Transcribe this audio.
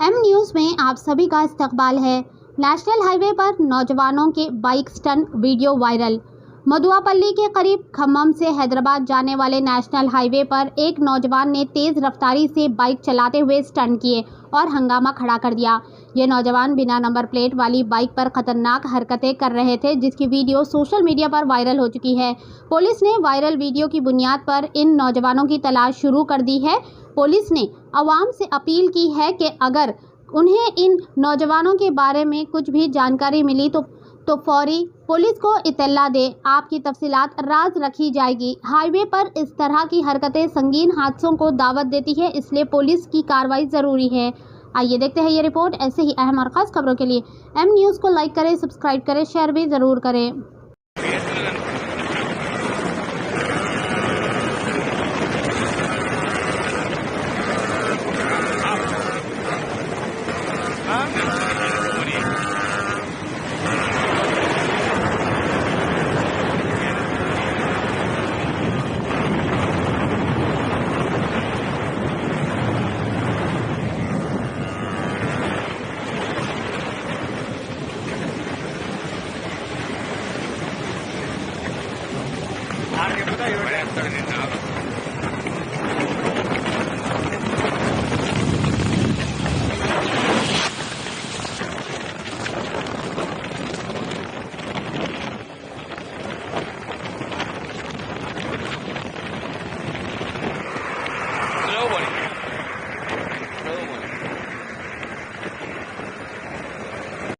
M news में आप सभी का इस्तकबाल है। नेशनल हाईवे पर नौजवानों के बाइक स्टंट वीडियो वायरल। मधुआपल्ली के करीब खम्मम से हैदराबाद जाने वाले नेशनल हाईवे पर एक नौजवान ने तेज़ रफ्तारी से बाइक चलाते हुए स्टंट किए और हंगामा खड़ा कर दिया। ये नौजवान बिना नंबर प्लेट वाली बाइक पर खतरनाक हरकतें कर रहे थे, जिसकी वीडियो सोशल मीडिया पर वायरल हो चुकी है। पुलिस ने वायरल वीडियो की बुनियाद पर इन नौजवानों की तलाश शुरू कर दी है। पुलिस ने आवाम से अपील की है कि अगर उन्हें इन नौजवानों के बारे में कुछ भी जानकारी मिली तो फौरी पुलिस को इत्तला दे। आपकी तफसीलात राज रखी जाएगी। हाईवे पर इस तरह की हरकतें संगीन हादसों को दावत देती है, इसलिए पुलिस की कार्रवाई ज़रूरी है। आइए देखते हैं ये रिपोर्ट। ऐसे ही अहम और ख़ास खबरों के लिए एम न्यूज़ को लाइक करें, सब्सक्राइब करें, शेयर भी ज़रूर करें। आगे बताइए।